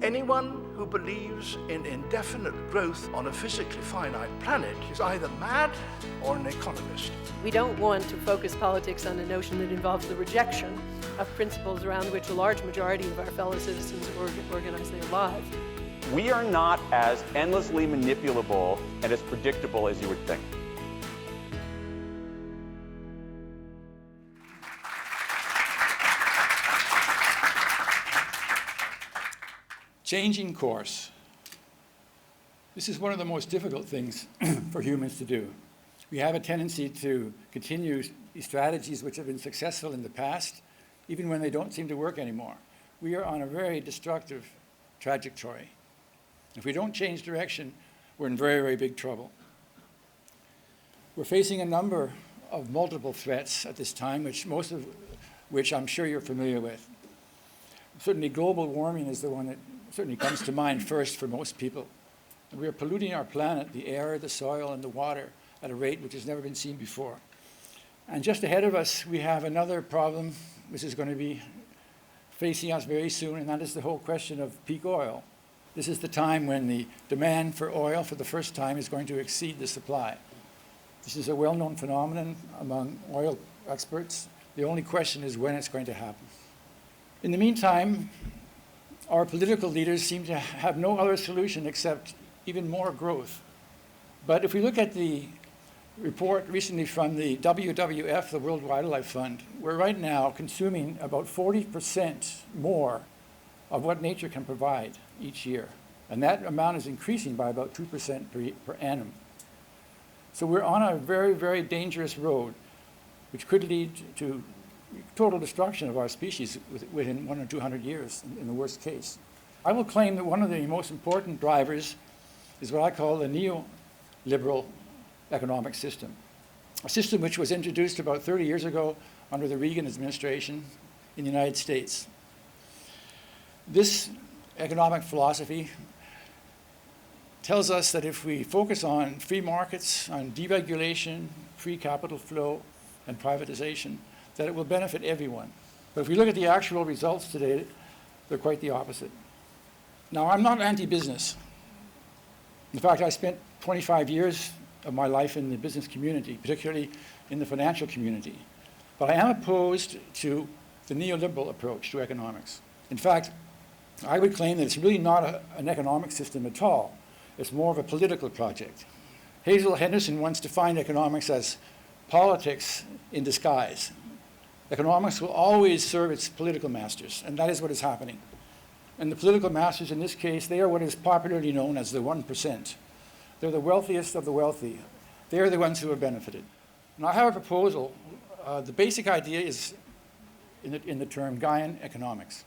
Anyone who believes in indefinite growth on a physically finite planet is either mad or an economist. We don't want to focus politics on a notion that involves the rejection of principles around which a large majority of our fellow citizens organize their lives. We are not as endlessly manipulable and as predictable as you would think. Changing course. This is one of the most difficult things for humans to do. We have a tendency to continue strategies which have been successful in the past, even when they don't seem to work anymore. We are on a very destructive trajectory. If we don't change direction, we're in very, very big trouble. We're facing a number of multiple threats at this time, most of which I'm sure you're familiar with. Certainly global warming is the one that certainly comes to mind first for most people. And we are polluting our planet, the air, the soil, and the water at a rate which has never been seen before. And just ahead of us, we have another problem which is going to be facing us very soon, and that is the whole question of peak oil. This is the time when the demand for oil for the first time is going to exceed the supply. This is a well-known phenomenon among oil experts. The only question is when it's going to happen. In the meantime, our political leaders seem to have no other solution except even more growth. But if we look at the report recently from the WWF, the World Wildlife Fund, we're right now consuming about 40% more of what nature can provide each year. And that amount is increasing by about 2% per annum. So we're on a very, very dangerous road, which could lead to total destruction of our species within 100 or 200 years, in the worst case. I will claim that one of the most important drivers is what I call the neoliberal economic system, a system which was introduced about 30 years ago under the Reagan administration in the United States. This economic philosophy tells us that if we focus on free markets, on deregulation, free capital flow, and privatization, that it will benefit everyone. But if we look at the actual results today, they're quite the opposite. Now, I'm not anti-business. In fact, I spent 25 years of my life in the business community, particularly in the financial community. But I am opposed to the neoliberal approach to economics. In fact, I would claim that it's really not an economic system at all. It's more of a political project. Hazel Henderson once defined economics as politics in disguise. Economics will always serve its political masters, and that is what is happening. And the political masters in this case, they are what is popularly known as the 1%. They're the wealthiest of the wealthy. They're the ones who are benefited. And I have a proposal. The basic idea is in the term Gaian economics.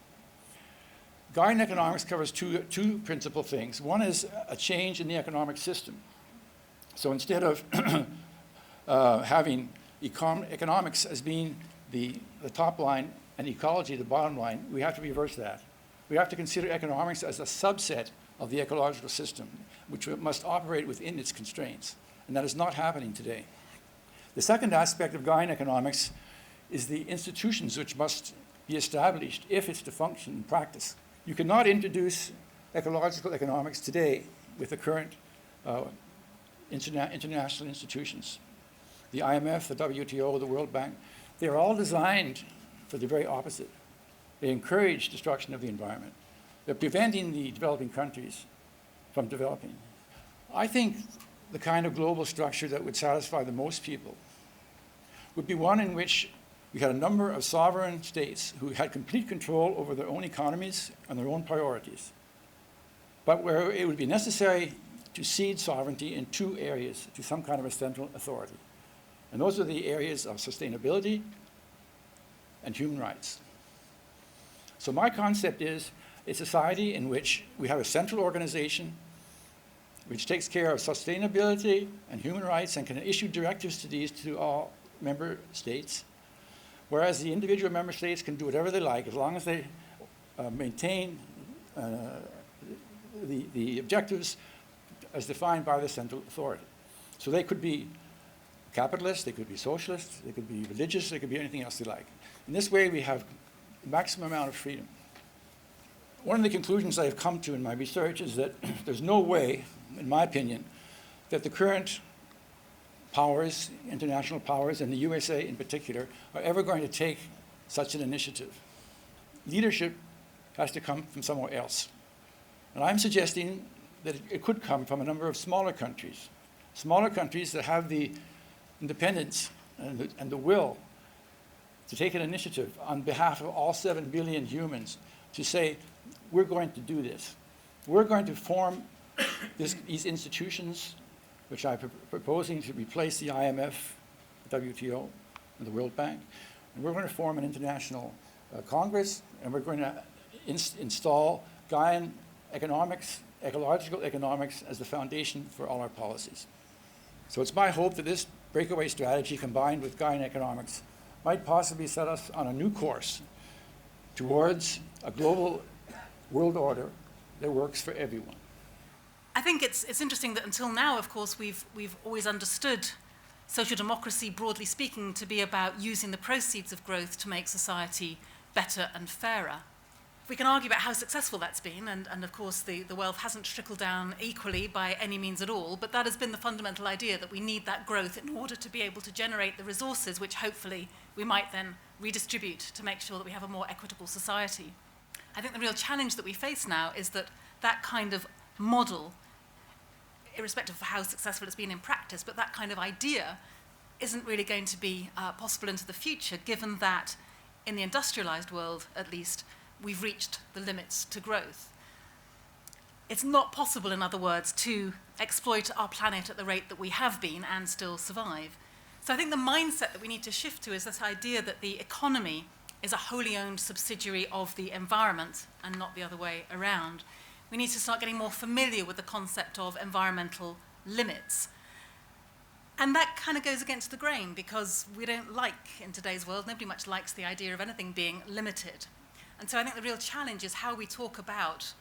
Gaian economics covers two principal things. One is a change in the economic system. So instead of having economics as being the top line and ecology the bottom line, we have to reverse that. We have to consider economics as a subset of the ecological system, which must operate within its constraints. And that is not happening today. The second aspect of Gaian economics is the institutions which must be established if it's to function in practice. You cannot introduce ecological economics today with the current international institutions. The IMF, the WTO, the World Bank, they're all designed for the very opposite. They encourage destruction of the environment. They're preventing the developing countries from developing. I think the kind of global structure that would satisfy the most people would be one in which we had a number of sovereign states who had complete control over their own economies and their own priorities, but where it would be necessary to cede sovereignty in two areas to some kind of a central authority. And those are the areas of sustainability and human rights. So my concept is a society in which we have a central organization which takes care of sustainability and human rights and can issue directives to these to all member states, whereas the individual member states can do whatever they like as long as they maintain the objectives as defined by the central authority. So they could be capitalists, they could be socialists, they could be religious, they could be anything else they like. In this way, we have the maximum amount of freedom. One of the conclusions I have come to in my research is that there's no way, in my opinion, that the current powers, international powers, and the USA in particular, are ever going to take such an initiative. Leadership has to come from somewhere else. And I'm suggesting that it could come from a number of smaller countries that have the independence and the will to take an initiative on behalf of all 7 billion humans to say, we're going to do this. We're going to form these institutions, which I'm proposing to replace the IMF, the WTO, and the World Bank. And we're going to form an international Congress, and we're going to install Gaian economics, ecological economics, as the foundation for all our policies. So it's my hope that this breakaway strategy, combined with Gaian economics, might possibly set us on a new course towards a global world order that works for everyone. I think it's interesting that until now, of course, we've always understood social democracy, broadly speaking, to be about using the proceeds of growth to make society better and fairer. We can argue about how successful that's been, and of course the wealth hasn't trickled down equally by any means at all, but that has been the fundamental idea, that we need that growth in order to be able to generate the resources which hopefully we might then redistribute to make sure that we have a more equitable society. I think the real challenge that we face now is that that kind of model, irrespective of how successful it's been in practice, but that kind of idea isn't really going to be possible into the future, given that in the industrialized world, at least, we've reached the limits to growth. It's not possible, in other words, to exploit our planet at the rate that we have been and still survive. So I think the mindset that we need to shift to is this idea that the economy is a wholly owned subsidiary of the environment and not the other way around. We need to start getting more familiar with the concept of environmental limits. And that kind of goes against the grain, because we don't like, in today's world, nobody much likes the idea of anything being limited. And so I think the real challenge is how we talk about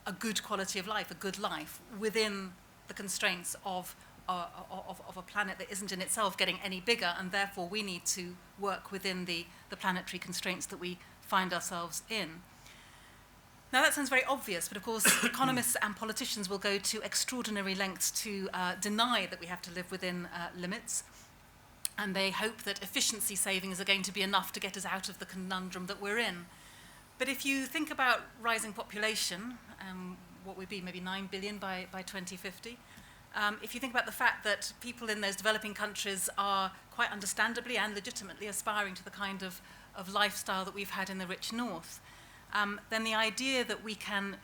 a good quality of life, a good life, within the constraints of a planet that isn't in itself getting any bigger, and therefore we need to work within the planetary constraints that we find ourselves in. Now that sounds very obvious, but of course economists and politicians will go to extraordinary lengths to deny that we have to live within limits, and they hope that efficiency savings are going to be enough to get us out of the conundrum that we're in. But if you think about rising population, what would be maybe 9 billion by 2050, if you think about the fact that people in those developing countries are quite understandably and legitimately aspiring to the kind of lifestyle that we've had in the rich north, then the idea that we can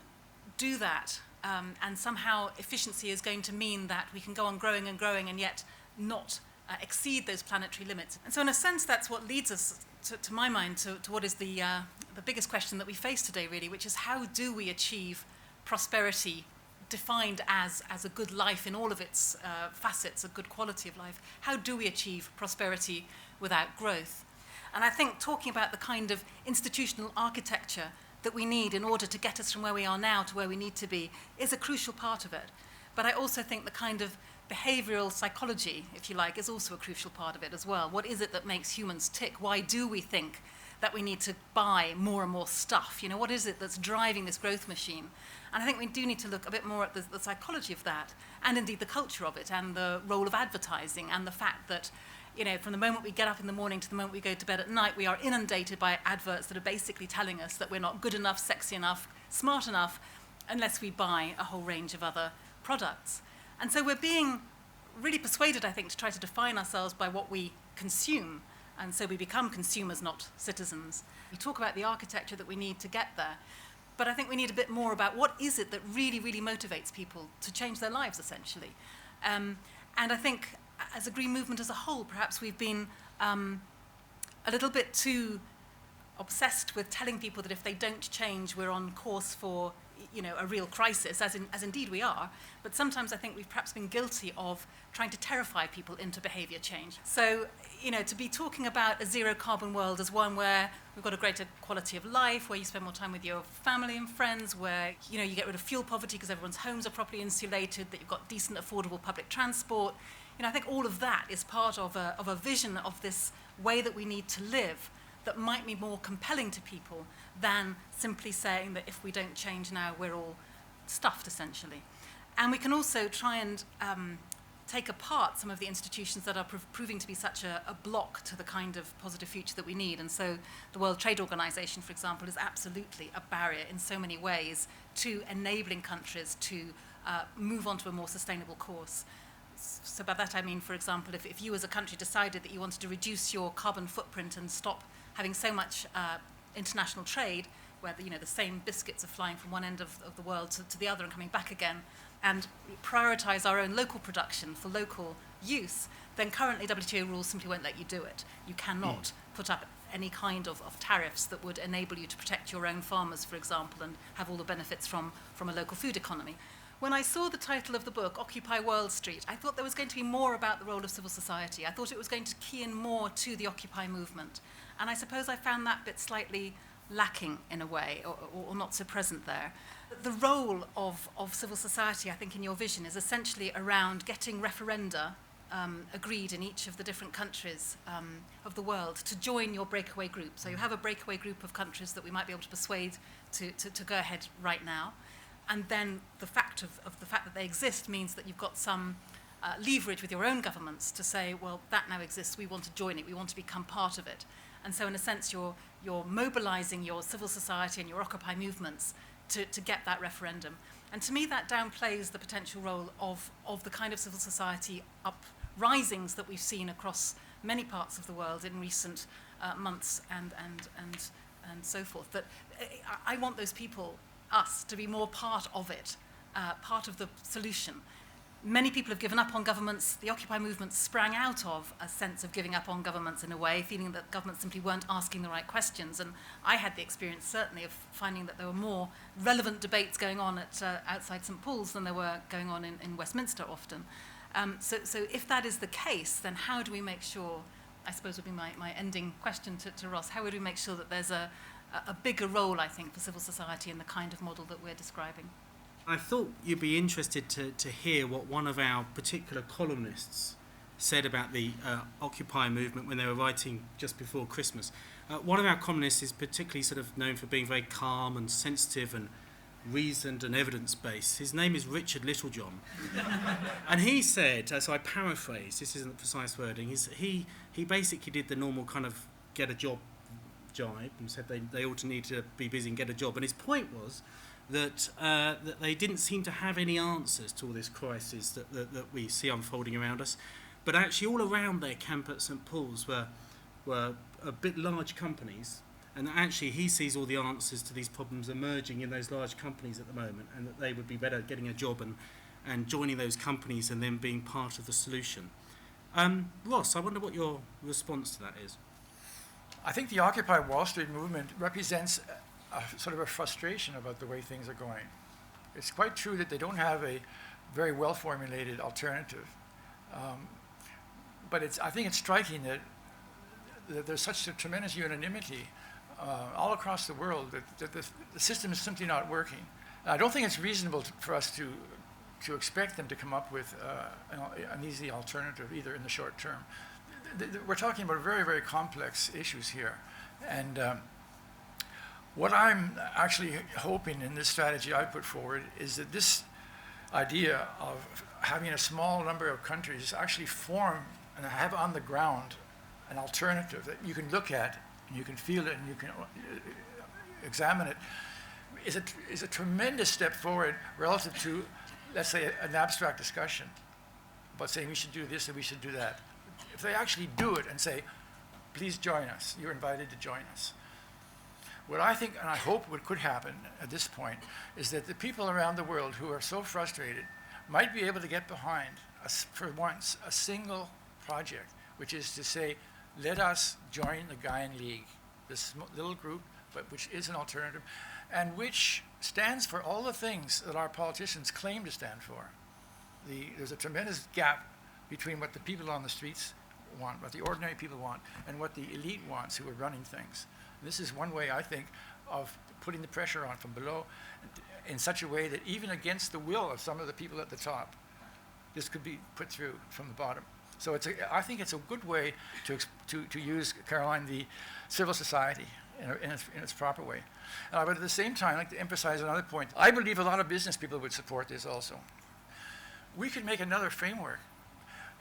do that and somehow efficiency is going to mean that we can go on growing and growing and yet not exceed those planetary limits. And so in a sense, that's what leads us, to my mind, to what is the biggest question that we face today, really, which is how do we achieve prosperity defined as a good life in all of its facets, a good quality of life? How do we achieve prosperity without growth? And I think talking about the kind of institutional architecture that we need in order to get us from where we are now to where we need to be is a crucial part of it. But I also think the kind of behavioral psychology, if you like, is also a crucial part of it as well. What is it that makes humans tick? Why do we think that we need to buy more and more stuff? You know, what is it that's driving this growth machine? And I think we do need to look a bit more at the psychology of that, and indeed the culture of it, and the role of advertising, and the fact that, you know, from the moment we get up in the morning to the moment we go to bed at night, we are inundated by adverts that are basically telling us that we're not good enough, sexy enough, smart enough, unless we buy a whole range of other products. And so we're being really persuaded, I think, to try to define ourselves by what we consume. And so we become consumers, not citizens. We talk about the architecture that we need to get there. But I think we need a bit more about what is it that really, really motivates people to change their lives, essentially. And I think as a green movement as a whole, perhaps we've been a little bit too obsessed with telling people that if they don't change, we're on course for, you know, a real crisis, as indeed we are. But sometimes I think we've perhaps been guilty of trying to terrify people into behavior change. So, you know, to be talking about a zero carbon world as one where we've got a greater quality of life, where you spend more time with your family and friends, where, you know, you get rid of fuel poverty because everyone's homes are properly insulated, that you've got decent, affordable public transport. You know, I think all of that is part of a vision of this way that we need to live that might be more compelling to people than simply saying that if we don't change now, we're all stuffed, essentially. And we can also try and take apart some of the institutions that are proving to be such a block to the kind of positive future that we need. And so the World Trade Organization, for example, is absolutely a barrier in so many ways to enabling countries to move on to a more sustainable course. So by that I mean, for example, if you as a country decided that you wanted to reduce your carbon footprint and stop having so much international trade, where the same biscuits are flying from one end of the world to the other and coming back again, and prioritize our own local production for local use, then currently WTO rules simply won't let you do it. You cannot put up any kind of tariffs that would enable you to protect your own farmers, for example, and have all the benefits from a local food economy. When I saw the title of the book, Occupy World Street, I thought there was going to be more about the role of civil society. I thought it was going to key in more to the Occupy movement. And I suppose I found that bit slightly lacking in a way, or not so present there. The role of civil society, I think, in your vision is essentially around getting referenda agreed in each of the different countries of the world to join your breakaway group. So you have a breakaway group of countries that we might be able to persuade to go ahead right now. And then the fact that they exist means that you've got some leverage with your own governments to say, well, that now exists, we want to join it, we want to become part of it. And so in a sense, you're mobilizing your civil society and your Occupy movements to get that referendum. And to me, that downplays the potential role of the kind of civil society uprisings that we've seen across many parts of the world in recent months and so forth. That I want those people, us, to be more part of it, part of the solution. Many people have given up on governments. The Occupy movement sprang out of a sense of giving up on governments in a way, feeling that governments simply weren't asking the right questions. And I had the experience, certainly, of finding that there were more relevant debates going on at outside St. Paul's than there were going on in Westminster often. So if that is the case, then how do we make sure, I suppose would be my ending question to Ross, how would we make sure that there's a bigger role, I think, for civil society in the kind of model that we're describing? I thought you'd be interested to hear what one of our particular columnists said about the Occupy movement when they were writing just before Christmas. One of our columnists is particularly sort of known for being very calm and sensitive and reasoned and evidence-based. His name is Richard Littlejohn. And he said, so I paraphrase, this isn't precise wording, he basically did the normal kind of get a job jibe and said they ought to need to be busy and get a job. And his point was that they didn't seem to have any answers to all this crisis that we see unfolding around us. But actually all around their camp at St. Paul's were a bit large companies, and actually he sees all the answers to these problems emerging in those large companies at the moment, and that they would be better getting a job and joining those companies and then being part of the solution. Ross, I wonder what your response to that is. I think the Occupy Wall Street movement represents sort of a frustration about the way things are going. It's quite true that they don't have a very well-formulated alternative. But I think it's striking that there's such a tremendous unanimity all across the world that the system is simply not working. And I don't think it's reasonable for us to expect them to come up with an easy alternative, either in the short term. We're talking about very, very complex issues here. And what I'm actually hoping in this strategy I put forward is that this idea of having a small number of countries actually form and have on the ground an alternative that you can look at and you can feel it and you can examine it is a tremendous step forward relative to, let's say, an abstract discussion about saying we should do this and we should do that. If they actually do it and say, please join us, you're invited to join us. What I think, and I hope what could happen at this point, is that the people around the world who are so frustrated might be able to get behind, for once, a single project, which is to say, let us join the Gaian League, this little group, but which is an alternative, and which stands for all the things that our politicians claim to stand for. There's a tremendous gap between what the people on the streets want, what the ordinary people want, and what the elite wants who are running things. This is one way, I think, of putting the pressure on from below in such a way that even against the will of some of the people at the top, this could be put through from the bottom. So I think it's a good way to use, Caroline, the civil society in its proper way. But at the same time, I'd like to emphasize another point. I believe a lot of business people would support this also. We could make another framework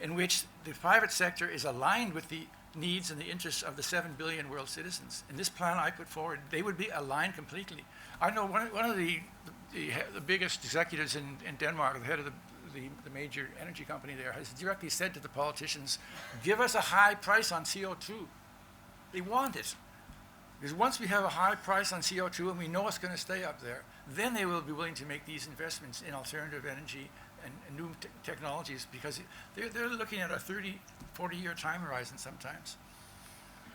in which the private sector is aligned with the needs and the interests of the 7 billion world citizens. In this plan I put forward, they would be aligned completely. I know one of the biggest executives in Denmark, the head of the major energy company there, has directly said to the politicians, give us a high price on CO2. They want it. Because once we have a high price on CO2 and we know it's going to stay up there, then they will be willing to make these investments in alternative energy and new technologies, because they're looking at a 30, 40-year time horizon sometimes.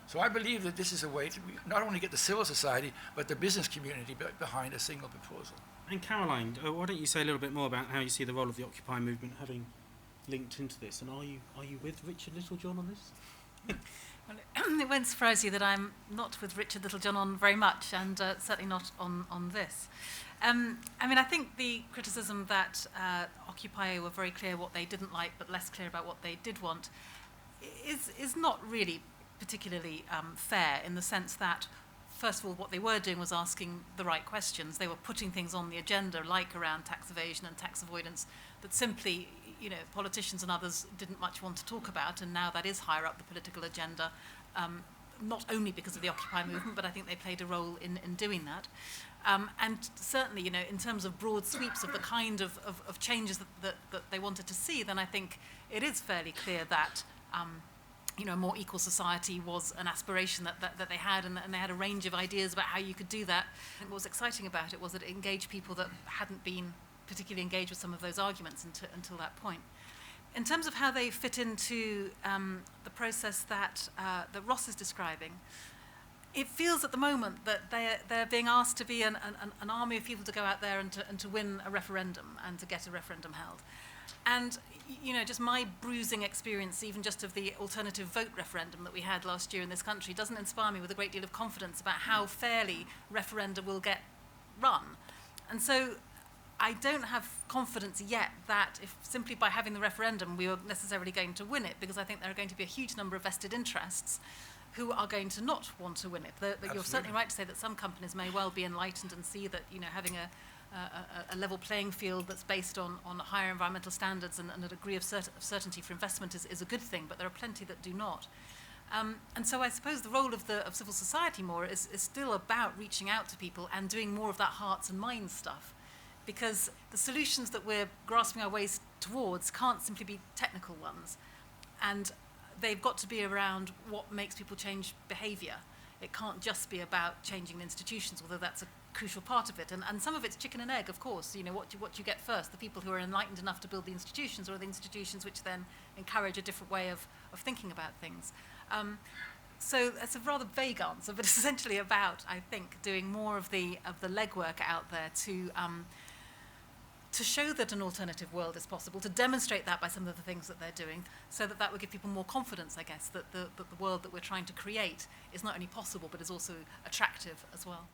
So I believe that this is a way to not only get the civil society, but the business community behind a single proposal. And Caroline, why don't you say a little bit more about how you see the role of the Occupy movement having linked into this? And are you with Richard Littlejohn on this? Well, it won't surprise you that I'm not with Richard Littlejohn on very much, and certainly not on this. I mean, I think the criticism that Occupy were very clear what they didn't like, but less clear about what they did want, is not really particularly fair, in the sense that, first of all, what they were doing was asking the right questions. They were putting things on the agenda, like around tax evasion and tax avoidance, that simply, politicians and others didn't much want to talk about, and now that is higher up the political agenda, not only because of the Occupy movement, but I think they played a role in doing that. And certainly, in terms of broad sweeps of the kind of changes that they wanted to see, then I think it is fairly clear that a more equal society was an aspiration that they had, and they had a range of ideas about how you could do that. And what was exciting about it was that it engaged people that hadn't been particularly engaged with some of those arguments until that point. In terms of how they fit into the process that Ross is describing, it feels at the moment that they're being asked to be an army of people to go out there and to win a referendum and to get a referendum held. And just my bruising experience, even just of the alternative vote referendum that we had last year in this country, doesn't inspire me with a great deal of confidence about how fairly referenda will get run. And so I don't have confidence yet that if simply by having the referendum we are necessarily going to win it, because I think there are going to be a huge number of vested interests who are going to not want to win it. You're certainly right to say that some companies may well be enlightened and see that having a level playing field that's based on higher environmental standards and a degree of certainty for investment is a good thing, but there are plenty that do not. And so I suppose the role of civil society more is still about reaching out to people and doing more of that hearts and minds stuff, because the solutions that we're grasping our ways towards can't simply be technical ones, and they've got to be around what makes people change behaviour. It can't just be about changing institutions, although that's a crucial part of it. And some of it's chicken and egg, of course. What you get first, the people who are enlightened enough to build the institutions, or the institutions which then encourage a different way of thinking about things. So it's a rather vague answer, but it's essentially about, I think, doing more of the legwork out there to show that an alternative world is possible, to demonstrate that by some of the things that they're doing, so that would give people more confidence, I guess, that the world that we're trying to create is not only possible, but is also attractive as well.